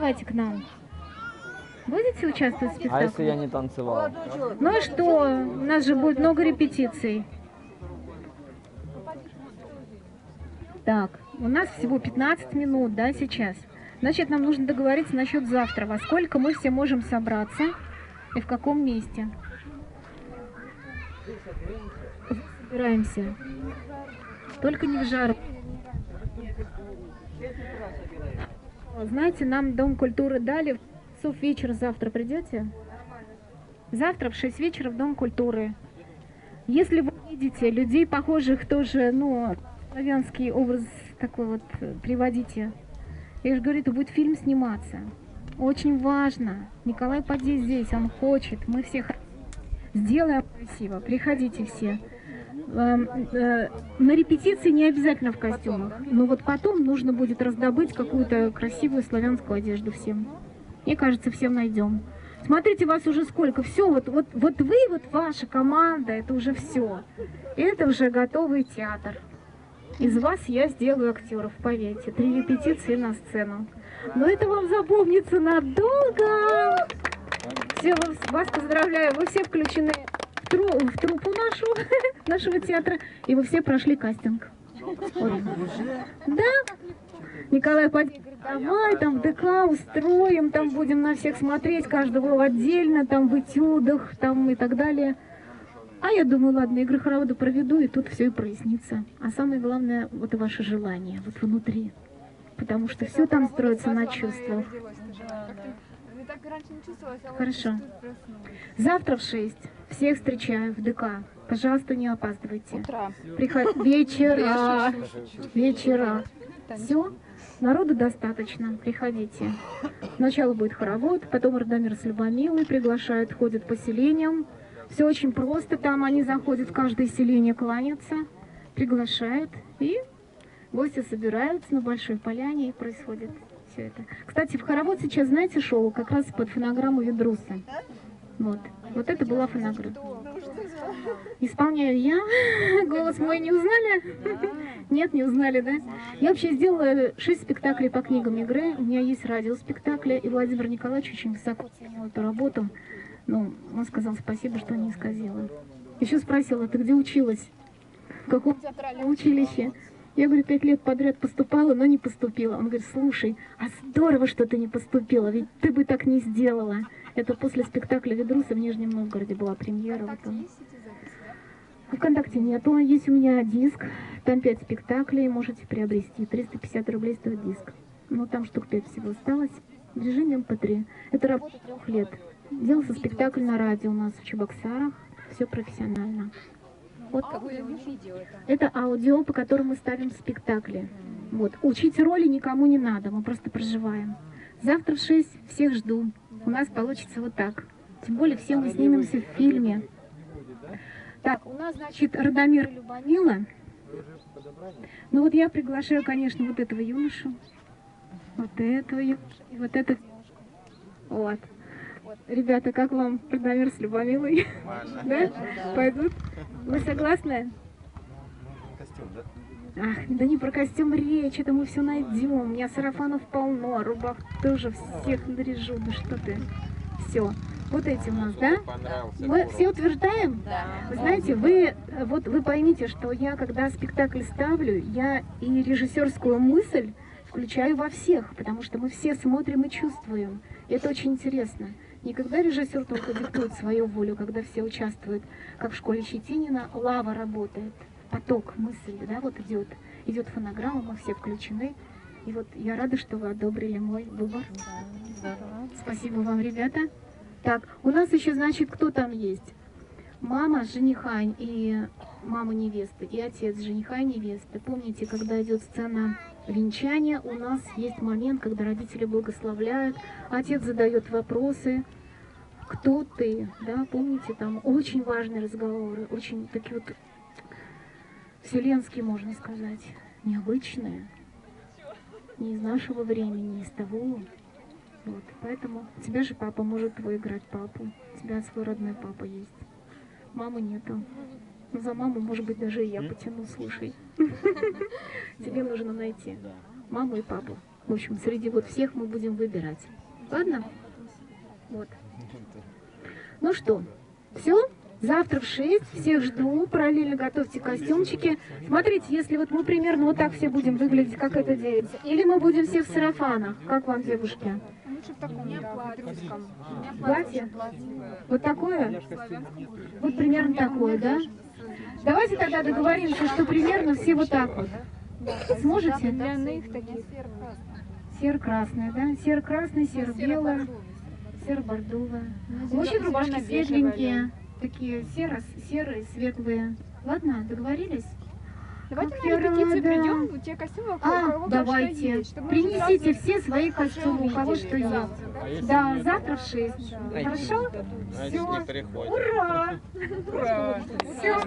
давайте к нам. Будете участвовать в спектакле? А если я не танцевал? Ну и что? У нас же будет много репетиций. Так, у нас всего 15 минут, да, сейчас. Значит, нам нужно договориться насчет завтра. Во сколько мы все можем собраться и в каком месте. Собираемся. Только не в жару. Знаете, нам Дом культуры дали. В часов вечера завтра придете? Завтра в 6 вечера в Дом культуры. Если вы видите людей, похожих тоже, ну, славянский образ такой вот, приводите. Я же говорю, это будет фильм сниматься. Очень важно. Николай Падей здесь, он хочет. Мы всех сделаем красиво. Приходите все. На репетиции не обязательно в костюмах. Но вот потом нужно будет раздобыть какую-то красивую славянскую одежду всем. Мне кажется, всем найдем. Смотрите, вас уже сколько. Все, вот вы, вот ваша команда, это уже все. Это уже готовый театр. Из вас я сделаю актеров, поверьте. 3 репетиции на сцену. Но это вам запомнится надолго. Все, вас поздравляю, вы все включены в труппу нашего театра, и вы все прошли кастинг. Вот. Да. Николай Падей говорит, давай там в ДК устроим, там будем на всех смотреть, каждого отдельно, там в этюдах, там и так далее. А я думаю, ладно, игры хоровода проведу, и тут все и прояснится. А самое главное, вот и ваше желание, вот внутри. Потому что все там строится на чувствах. Хорошо. Завтра в 6 всех встречаю в ДК. Пожалуйста, не опаздывайте. Вечера. Вечера. Все. Народу достаточно. Приходите. Сначала будет хоровод, потом Радомир с Любомилой приглашают, ходят по селениям. Все очень просто. Там они заходят в каждое селение, кланяться, приглашают. И гости собираются на Большой Поляне, и происходит все это. Кстати, в хоровод сейчас, знаете, шоу как раз под фонограмму Ведруса. Вот это была фонограмма. Исполняю я. Голос мой не узнали? Нет, не узнали, да? Я вообще сделала 6 спектаклей по книгам игры. У меня есть радиоспектакли, и Владимир Николаевич очень высоко оценил эту работу. Ну, он сказал спасибо, что не исказила. Еще спросила, ты где училась? В каком театральном училище? Я говорю, 5 лет подряд поступала, но не поступила. Он говорит, слушай, а здорово, что ты не поступила, ведь ты бы так не сделала. Это после спектакля Ведруса в Нижнем Новгороде была премьера. ВКонтакте нету, есть у меня диск, там 5 спектаклей, можете приобрести, 350 рублей стоит диск. Ну, там штук 5 всего осталось, в режиме MP3. Это работа 3 лет. Делался спектакль на радио у нас в Чебоксарах, все профессионально. Вот. Это аудио, по которому мы ставим спектакли. Вот. Учить роли никому не надо, мы просто проживаем. Завтра в 6 всех жду. У нас получится вот так. Тем более все мы снимемся в фильме. Так, у нас, значит, Радомир и Любомила. Ну вот я приглашаю, конечно, вот этого юношу, вот этого юношу, и вот этот. Вот. Ребята, как вам Радомир с Любомилой? Да? Пойдут? Вы согласны? Костюм, да? Ах, да не про костюм речь, это мы все найдем. У меня сарафанов полно, рубах тоже всех наряжу. Да что ты? Все. Вот эти у нас, да? Мы все утверждаем? Вы знаете, вы поймите, что я, когда спектакль ставлю, я и режиссерскую мысль включаю во всех, потому что мы все смотрим и чувствуем. И это очень интересно. Не когда режиссер только диктует свою волю, когда все участвуют, как в школе Щетинина, лава работает, поток мысли, да, вот идет фонограмма, мы все включены. И вот я рада, что вы одобрили мой выбор. Спасибо вам, ребята. Так, у нас еще, значит, кто там есть? Мама жениха и мама невесты, и отец жениха и невесты. Помните, когда идет сцена венчания, у нас есть момент, когда родители благословляют, отец задает вопросы. Кто ты? Да, помните, там очень важные разговоры, очень такие вот вселенские, можно сказать, необычные, не из нашего времени, не из того. Вот, поэтому у тебя же папа может выиграть папу, у тебя свой родной папа есть, мамы нету. Но за маму, может быть, даже и я потяну, слушай. Тебе нужно найти маму и папу. В общем, среди вот всех мы будем выбирать. Ладно? Вот. Ну что, все? Завтра в 6. Всех жду. Параллельно готовьте костюмчики. Смотрите, если вот мы примерно вот так все будем выглядеть, как эта девица. Или мы будем все в сарафанах. Как вам, девушки? Лучше в таком, да, петрушком. Платье? Вот такое? Вот примерно такое, да? Давайте тогда договоримся, что примерно все вот так вот. Сможете? Для них таких. Серо-красное, да? Серо-красное, серо-белое, серо-бордовое. У мужчин рубашки светленькие, такие серые, светлые. Ладно, договорились? Давайте Как на я репетицию рада. придем, те костюмы, у кого что Давайте. есть. Чтобы мы Принесите сразу все свои костюмы, у кого что есть. Да, завтра в 6. Хорошо? Значит, не Все. приходит. Ура! Ура! Все.